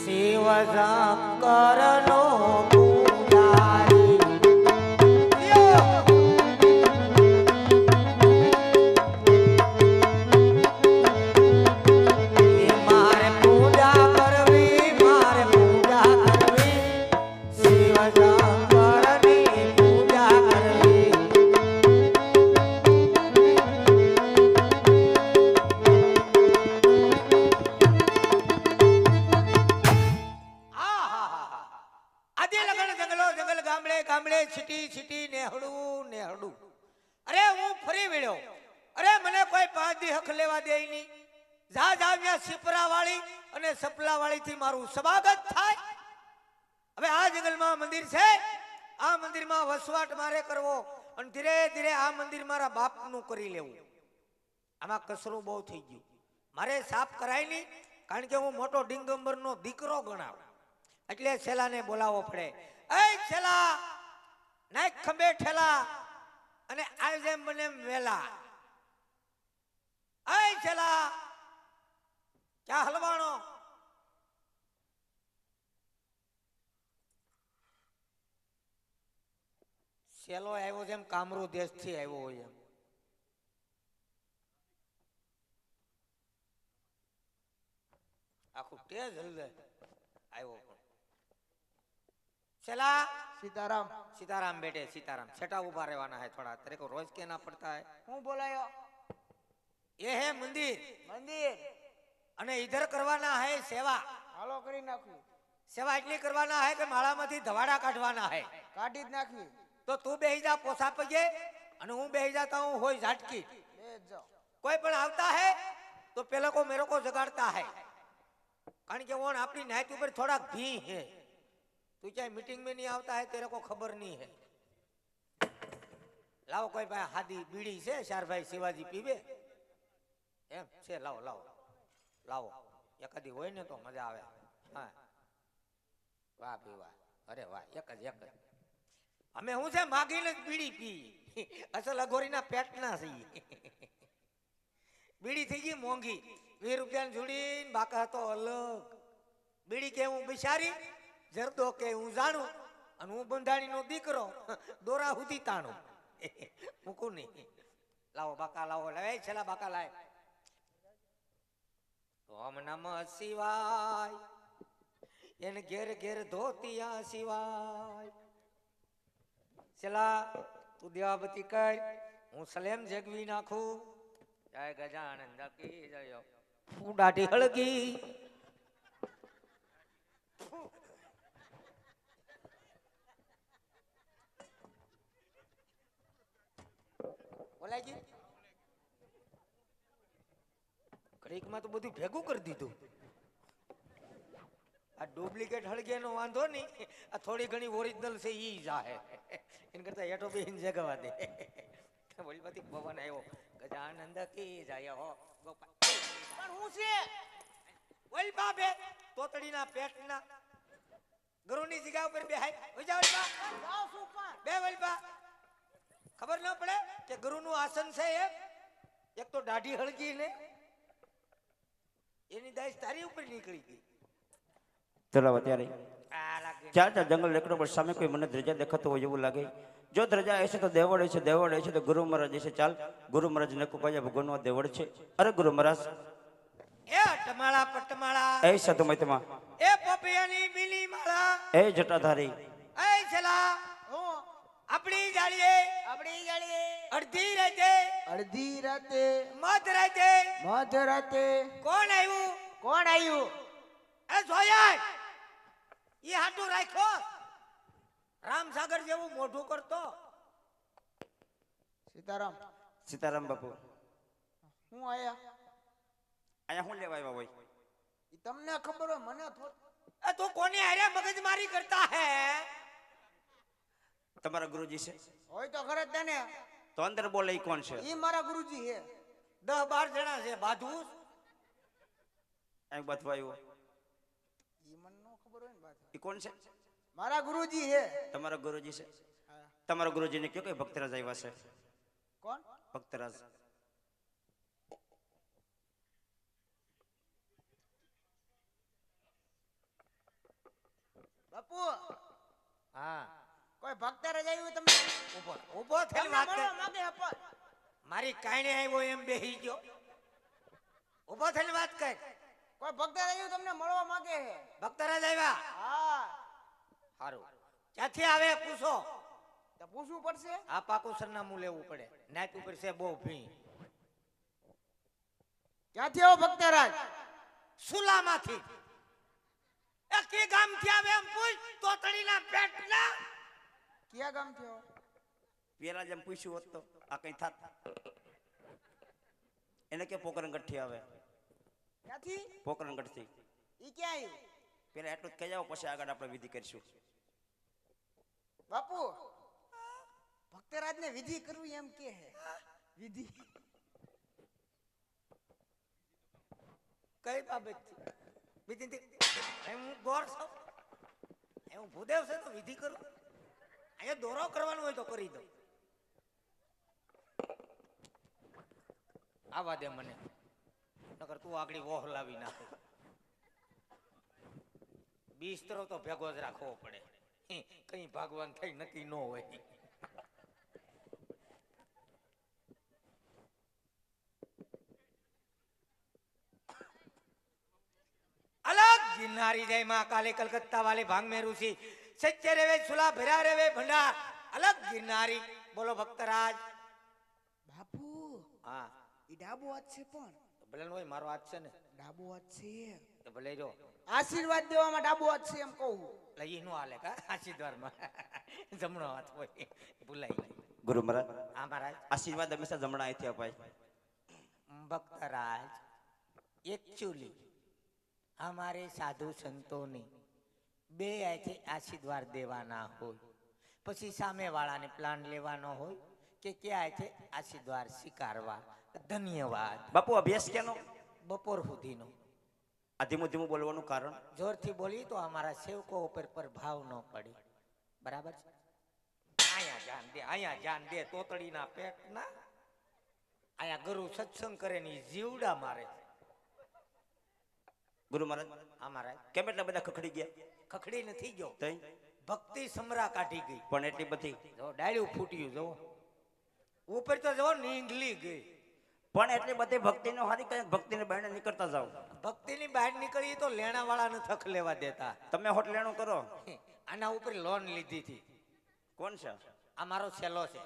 શિવ શંકરનો પૂજારી મારે પૂજા કરવી શિવ શંકરની પૂજા કરવી છીટી નેહડું નેહડું અરે હું ફરી વળ્યો અરે મને કોઈ 5 દી હક લેવા દે નહીં જા ત્યાં સિપરા વાળી અને સપલા વાળી થી મારું સ્વાગત થાય હવે આ જંગલમાં મંદિર છે આ મંદિરમાં વસવાટ મારે કરવો અને ધીરે ધીરે આ મંદિર મારા બાપનું કરી લેવું આમાં કસરું બહુ થઈ ગયું મારે સાફ કરાય નહીં કારણ કે હું મોટો ડિંગંબરનો દીકરો ગણાવ એટલે છેલાને બોલાવવો પડે એ છેલા નાખ ખંભે ઠેલા અને આ જેમ બને વેલા આય છેલા ક્યાં હલવાણો છેલો આવ્યો જેમ કામરૂ દેશ થી આવ્યો હોય એમ આખું તેજ હલવે આવ્યો चला सीताराम सीताराम बेटे सीताराम छठा उभा रहवाना है थोड़ा तेरे को रोज कहना पड़ता है हूँ बोलायो ये है मंदिर मंदिर अने इधर करवाना है सेवा हालो करी नाखी सेवा इतनी करवाना है कि माळा माथी धवाड़ा काटवाना है काटी ज नाखी तो तू बेही जा पोसा पगे अने हूँ बेही जाता हूँ होय झाटकी बेज जाओ कोई पण आवता है तो पहले को मेरे को जगाड़ता है कारण के वो अपनी नाइट ऊपर थोड़ा भी है तू चाहे मीटिंग में नहीं आवता है तेरे को खबर नहीं है लाओ कोई भाई हादी बीड़ी से 4 भाई शिवाजी पीवे एम से लाओ लाओ लाओ एकादी होय ने तो मजा आवे हाँ वाह भी वाह अरे वाह एक हमें हूँ से मागीने बीड़ी पी असल अघोरी ना पेट ना सही बीड़ी थी गई मोंगी 20 रुपया जुड़ी बाका तो अलग बीड़ी के हूँ बिचारी जरदो के हूँ जाणू अने हूँ बंधाणी नो दीकरो दोरा हुदी ताणू मूकू नहीं लाओ बाका लाओ लाए छला बाका लाए ओम नमः शिवाय एन घेर घेर धोतिया शिवाय चला तू देवाबती कर हूँ सलेम जगवी नाखू जय गजानंद की जय फूडाटी हळगी घड़ीक में तो બધું ભેગું કરી દીધું આ ડુપ્લિકેટ હળગે નો વાંધો નહીં આ થોડી ઘણી ઓરિજિનલ છે ઈ જાહે એન કરતા હેઠો બેહીને જગાવા દે બોલવાથી ભવન આવ્યો ગજાનંદ કી જય હો ગોપાલ પણ હું છે ઓલ બાબે તોતડીના પેટના ગરુની જગ્યા ઉપર બેહાય હો જા ઓલબા જાવ સુપર બે ઓલબા खबर ना पड़े कि गुरु नु आसन से एक तो दाढ़ी हलगी ने एनी दाइस तारी ऊपर निकली गई चलो અત્યારે ચાર ચાર જંગલ લેકડો પર સામે કોઈ મને ધ્વજા દેખાતો હોય એવું લાગે જો ધ્વજા હશે તો દેવળ હશે તો ગુરુ મહારાજ હશે ચાલ ગુરુ મહારાજ ને કુપાયા ભગવાનનો દેવળ છે અરે ગુરુ મહારાજ એ ટમાળા પટમાળા એ સાધુ મૈતમા એ પોપિયાની બીલી માળા એ જટાધારી એ છલા अपनी जालिए अर्धी राते मध राते कौन आयु ए जोया ये हाटू राखो राम सागर जेवू मोठू करतो सीताराम सीताराम बापू हूँ आया हूँ लेवा आया होय ई तमने खबर हो मने ए तू कोनी हारे मगजमारी करता है તમારા ગુરુજી છે હોય તો ખરે જ ને તો અંદર બોલે ઈ કોણ છે ઈ મારા ગુરુજી છે 10-12 જણા છે બાધુ એક બાત વાયો ઈ મને નો ખબર હોય ને બાત ઈ કોણ છે મારા ગુરુજી છે તમારા ગુરુજી છે તમારા ગુરુજીને કયો કઈ ભક્તરાજ આવ્યા છે કોણ ભક્તરાજ હા કોઈ ભક્ત રજાયું તમને ઊભો ઊભો થઈને તમને વાત મળવા કર. માંગે હે પણ મારી કાંઈ આવ્યો એમ બેહી ગયો. ઊભો થઈને વાત કર. કોઈ ભક્ત રજાયું તમને મળવા માંગે હે ભક્તરાજ આવ્યા. હા સારું. ક્યાંથી આવે પૂછો. તો પૂછવું પડશે આ પાકું સરનામું લેવું પડે. નાઈટ ઉપર છે બહુ ભીડ. ક્યાંથી આવો ભક્તરાજ સુલામાંથી. એ કે ગામથી આવે એમ પૂછ. તોતડીના પેટના. કયા ગામ થયો પેલા જેમ પૂછ્યું હોત તો આ કઈ થાત. એને કે પોકરણગઢથી આવે. ક્યાંથી પોકરણગઢથી. ઈ ક્યાં આવ્યું પેલા એટલું જ કહી જાવ, પછી આગળ આપણે વિધિ કરીશું. બાપુ ભક્તરાજ ને વિધિ કરવી એમ કે હે વિધિ કઈ બાબત વિધિ હું ગોર છું. હું ભૂદેવ છે તો વિધિ કરું. અહીંયા દોરો કરવાનો હોય તો કરી દઉં. આવા દે મને, નકર તું આગળ વોહ લાવી નાખે. બિસ્તરો તો ભેગો જ રાખવો પડે. કઈ ભાગવાન થઈ નક્કી ન હોય. अलग गिरनारी जय मां काले कलकत्ता वाले भांग में रूसी सच्चे रेवे सुला भरा रेवे भंडार अलग गिरनारी बोलो भक्तराज. બાપુ हाँ ઈ ડાબો હાથ છે પણ ભલે હોય મારો હાથ છે ને ડાબો હાથ છે તો ભલે જો આશીર્વાદ દેવામાં ડાબો હાથ છે એમ કહું લઈ નો હાલે કા આશીર્વાદ માં જમણો હાથ હોય ભૂલાઈ ગઈ. ગુરુ મહારાજ હા મહારાજ. આશીર્વાદ હંમેશા જમણા અહીંથી અપાય. भक्तराज एक्चुअली हमारे साधु संतों ने બે આથી આશીર્વાદ દેવાના હોય, પછી સામે વાળાને પ્લાન લેવાનો હોય કે ક્યાં છે આશીર્વાદ સ્વીકારવા. ધન્યવાદ. બાપુ અભ્યાસ કેનો? બપોર સુધીનો. આ ધીમું ધીમું બોલવાનું કારણ? જોરથી બોલી તો અમારા સેવકો ઉપર પ્રભાવ ન પડે. બરાબર છે? અહીંયા જાન દે, અહીંયા જાન દે. તોતડીના પેટના અહીંયા ગુરુ સત્સંગ કરે ની જીવડા મારે. ગુરુ મહારાજ અમારા કેમ એટલા બધા ખખડી ગયા? ખખડી નથી ગયો, તઈ ભક્તિ સમરા કાઢી ગઈ. પણ એટલી બધી જો ડાળ્યું ફૂટ્યું, જો ઉપર તો જો નીંગલી ગઈ. પણ એટલી બધી ભક્તિનો હારી કઈ ભક્તિને બહાર નીકળતા જાવ. ભક્તિની બહાર નીકળી તો લેણા વાળાને થક લેવા દેતા. તમે હોટ લેણું કરો. આના ઉપર લોન લીધી હતી. કોણ છે? આ મારો છેલ્લો છે.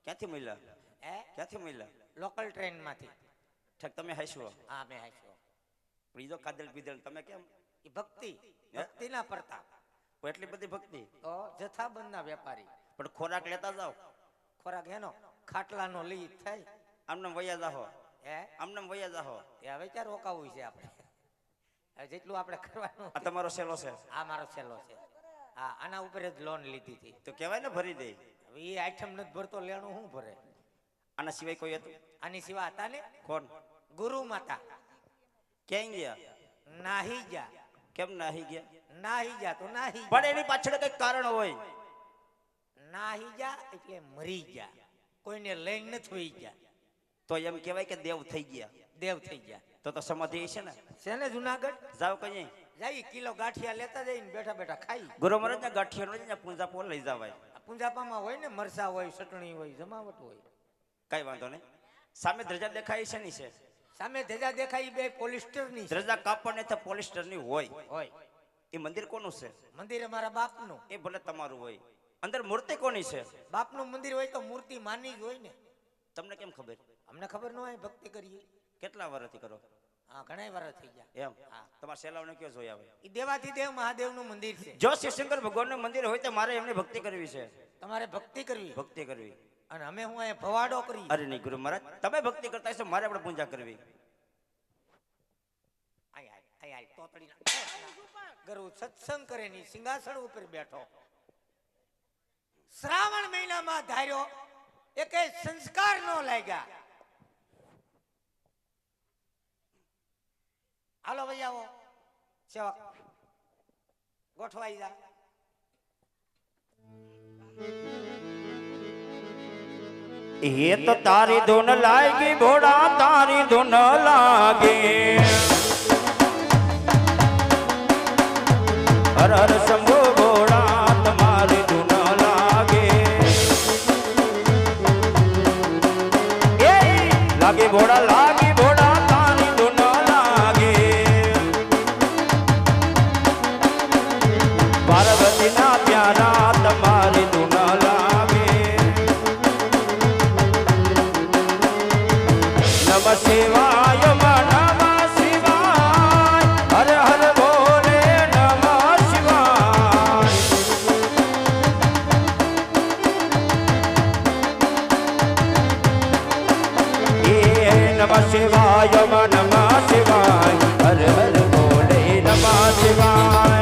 ક્યાંથી મળ્યા? હે? ક્યાંથી મળ્યા? લોકલ ટ્રેન માંથી. ઠેક તમે હાઈશો. હા મેં હાચ્યો. બીજો ખાધેલ પીધેલ તમે કેમ? એ ભક્તિ, ભક્તિના પ્રતાપ. એટલી બધી ભક્તિ તો જથ્થાબંધના વેપારી. પણ ખોરાક લેતા જાવ. ખોરાક એનો ખાટલાનો લઈ થાય. આમને વયા જાહો. હે? આમને વયા જાહો. એ હવે ક્યાં રોકાવું છે આપણે? હવે જેટલું આપણે કરવાનું. આ તમારો સેલો છે. આ મારો છેલ્લો છે. હા, આના ઉપર જ લોન લીધી હતી. તો કહેવાય ને ભરી દે. હવે એ આઈટમ નથી ભરતો, લેણું શું ભરે? આના સિવાય કોઈ હતું? આની સિવાય હતા ને કોણ? ગુરુ માતા. ક્યાં ગયા? નાહી જા. કેમ નાહી ગયા? નાહી જા તો નાહી જા. પણ એની પાછળ કઈક કારણ હોય. નાહી જા એટલે મરી જા, કોઈને લઈને નથી હોઈ જા. તો એમ કહેવાય કે દેવ થઈ ગયા. દેવ થઈ ગયા. તો સમાધિ છે ને? છે ને જુનાગઢ? જાવ કઈ જાય કિલો ગાંઠિયા લેતા જઈને બેઠા બેઠા ખાઈ. ગુરુ મહારાજ ના ગાંઠિયા પૂંજા પોલ લઈ જવાય. પૂંજાપામાં હોય ને, મરસા હોય, ચટણી હોય, જમાવટ હોય. કઈ વાંધો નહીં. સામે ધ્રજા દેખાય છે ની છે? સામે ધજા દેખાય બે પોલિસ્ટર ની. ધ્રજા કાપડ ને તો પોલિસ્ટર ની હોય. હોય. એ મંદિર કોનું છે? મંદિર અમારા બાપનું. એ ભલે તમારું હોય. અંદર મૂર્તિ કોની છે? બાપનું મંદિર હોય તો મૂર્તિ માની જ હોય ને. તમને કેમ ખબર? અમને ખબર ન હોય, ભક્તિ કરીએ. કેટલા વર્ષથી કરો? હા, ઘણા વર્ષ થઈ ગયા. એમ? તમારા સેલાઓને કયો જોઈ આવે? એ દેવાધિદેવ મહાદેવનું મંદિર છે. જો શિવશંકર ભગવાનનું મંદિર હોય તો મારે એમની ભક્તિ કરવી છે. તમારે ભક્તિ કરવી. ભક્તિ કરવી. અને અમે હું અહીંયા ભવાડો કરી. અરે નહીં ગુરુ મહારાજ, તમે ભક્તિ કરતા હશો, મારે આપણે પૂજા કરવી. ગરુ સત્સંગ કરે ની સિંહાસન ઉપર બેઠો. શ્રાવણ મહિનામાં ધાર્યો એકે સંસ્કાર નો લાગ્યા. હાલો ભાઈ આવો સેવક ગોઠવાઈ જા. એ તો તારી ધૂન લાગી ભોળા, તારી ધૂન લાગી. હર હર શંભુ ભોળા, તમારી ધૂન પાર્વતીના પ્યારા તમારી ધૂન લાગે નમ શિવાય નમ શિવાય હર હર બોલે નમ શિવાય એ નમ શિવાય નમ શિવાય હર હર બોલે નમ શિવાય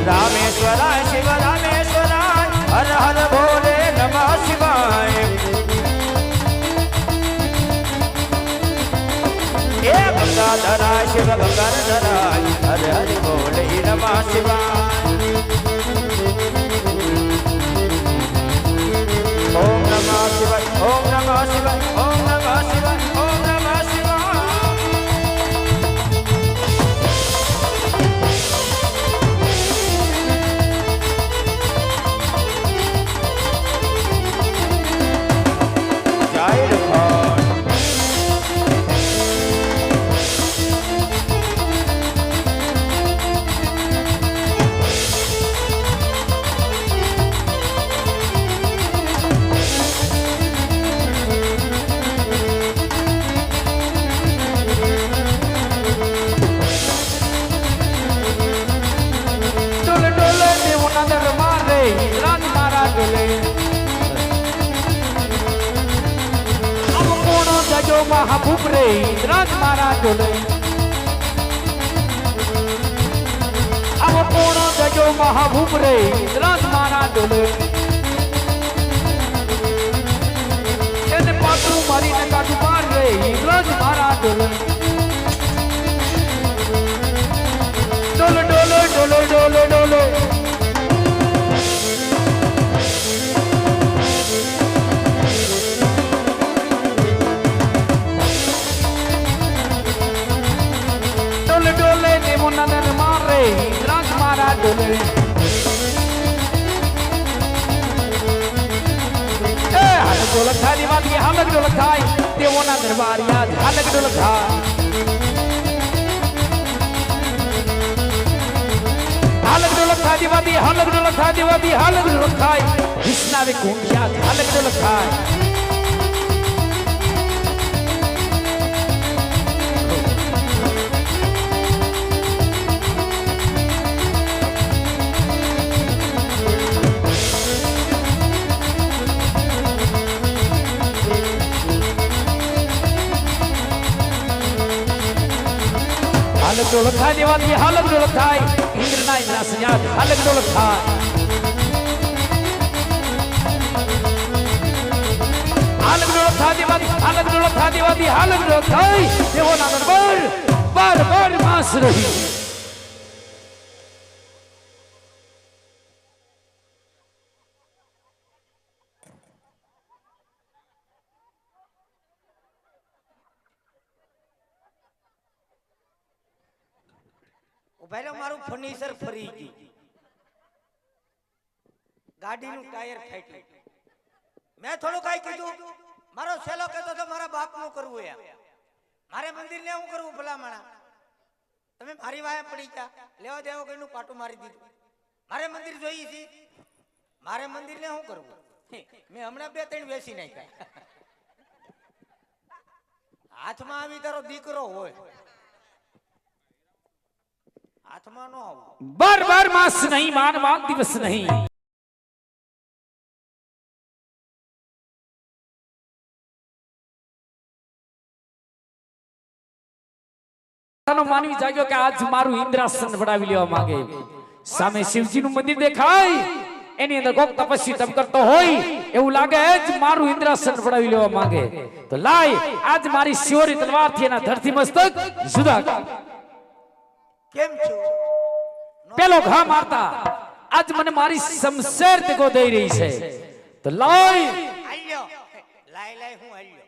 રામેશ્વરાય શિવ રામેશ્વરાય હર હર બોલે નમઃ શિવાય એ ગંગાધરાય શિવ ગંગાધરાય હર હર બોલે નમઃ શિવાય ઓમ નમઃ શિવાય ઓમ નમઃ શિવાય ઓમ નમઃ શિવાય ઓમ નમઃ શિવાય મહાભૂપ રે ઇન્દ્રાજ મારા ડોલે આવો કોણ જજો મહાભૂપ રે ઇન્દ્રાજ મારા ડોલે એને પાટું મારીને કાઢું માર રે ઇન્દ્રાજ મારા ડોલે ડોલે ડોલે ડોલે ડોલે ડોલે ડોલે દેવો નંદન મારે ઇન્દ્રાજ મારા ડોલે એ હાલ ડોલક થાય વાતી હાલક ડોલક થાય દેવો ના દરબાર યાદ હાલક ડોલક થાય હાલક ડોલક થાય વાતી હાલક ડોલક થાય વાતી હાલક ડોલક થાય વિષ્ણાવે કુંડ યાદ હાલક ડોલક થાય હાલક ડોલક થાય દેવાથી હાલક ડોલક થાય ઇન્દ્રના ઇન્દ્રા સજાદ હાલક ડોલક થાય હાલક ડોલક થાય દેવાથી હાલક ડોલક થાય દેવાથી હાલક ડોલક થાય દેવોના દરબાર બાર બાર માસ રહી ભાઈ મારું ફર્નિચર ફરી ગયું ગાડીનું ટાયર ફાટ્યું મેં થોડું કઈ કીધું મારો સેલો કહેતો તો મારા બાપનું કરવું એમ મારે મંદિરને હું કરવું ભલામણા તમે મારી વાહે પડી ગયા લેવા દેવો કઈનું પાટું મારી દીધું મારે મંદિર જોઈએ છે મારે મંદિરને હું કરવું મેં હમણાં 2-3 બેસી નાખ્યા હાથમાં આવી તારો દીકરો હોય હાથમાં નો આવું બાર બાર માસ નહીં માન દિવસ નહીં માનવી જાગ્યો કે આજ મારું ઇન્દ્રાસન વડાવી લેવા માંગે સામે શિવજીનું મંદિર દેખાય એની અંદર કોક તપસ્વી તપ કરતો હોય એવું લાગે જ મારું ઇન્દ્રાસન વડાવી લેવા માંગે તો લાય આજ મારી શિવરી તલવારથી એના ધરતી મસ્તક જુદા કેમ છો પેલો ઘા મારતા આજ મને મારી શમશેર તે ગો દઈ રહી છે તો લાય આલ્યો લાય લાય હું આલ્યો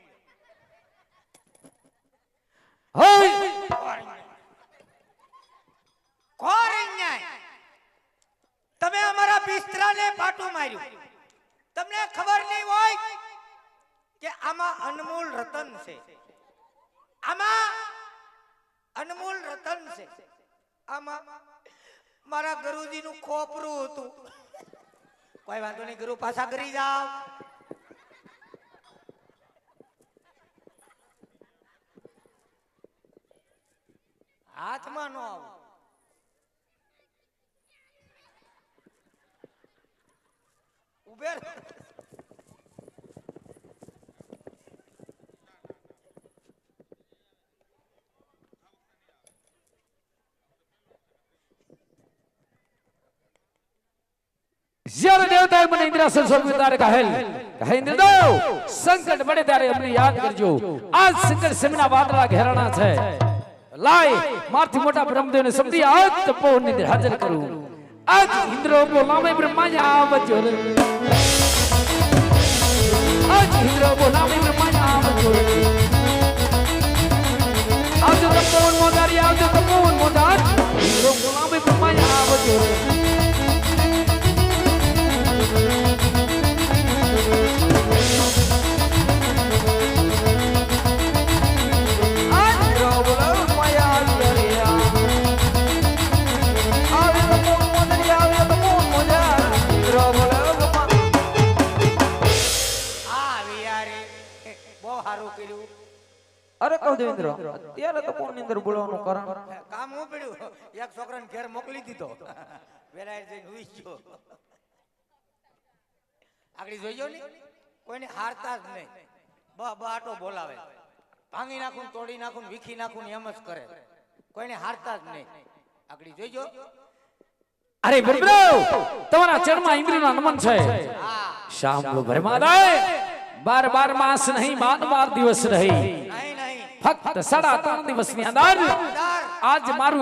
હોય કોર અન્યાય તમે અમારા બિસ્તરાને પાટું માર્યું તમને ખબર નહીં હોય કે આમાં અનમોલ રતન છે આમાં અનમોલ આમાં મારા ગુરુજીનું ખોપરું હતું. કોઈ વાંધો નહીં, ગુરુ પાછા કરી જાવ. હાથમાં નો આવું. ઉભે રહો. જ્યારે દેવતાએ મને ઇન્દ્રાસન સોંપ્યું ત્યારે કહે ઇન્દ્રદેવ સંકટ પડે ત્યારે અમને યાદ કરજો. આજ સંકટ સમયના વાદળા ઘેરાણા છે. લાય મારથી મોટા બ્રહ્મદેવને સમજી આજ તપોવનની અંદર હાજર કરું. આજ ઇન્દ્ર બોલાવે બ્રહ્માજા આવજો રે. આજ ઇન્દ્ર બોલાવે બ્રહ્માજા આવજો રે. આવજો તપોવન મોદારી, આવજો તપોવન મોદાર. ઇન્દ્ર બોલાવે બ્રહ્માજા આવજો રે. અરે કહું દેવેન્દ્ર, અત્યારે તો કોણ અંદર બોલવાનું કારણ? કામ હું પડ્યું, એક છોકરાને ઘેર મોકલી દીધો. વેરાય જઈને હુઈ ગયો. આગળ જોઈજો ને, કોઈને હારતા જ નહીં. બાટો બોલાવે, ભાંગી નાખું, તોડી નાખું, વીખી નાખું, એમ જ કરે. કોઈને હારતા જ નહીં. આગળ જોઈજો. અરે બરબરાવ, તમારા ચરણમાં ઇન્દ્રના નમન છે. શામલો ભરમાદાય 12 માસ નહીં, 12 દિવસ રહી. નહીં નહીં, ફક્ત 3.5 દિવસની અંદર આજ મારું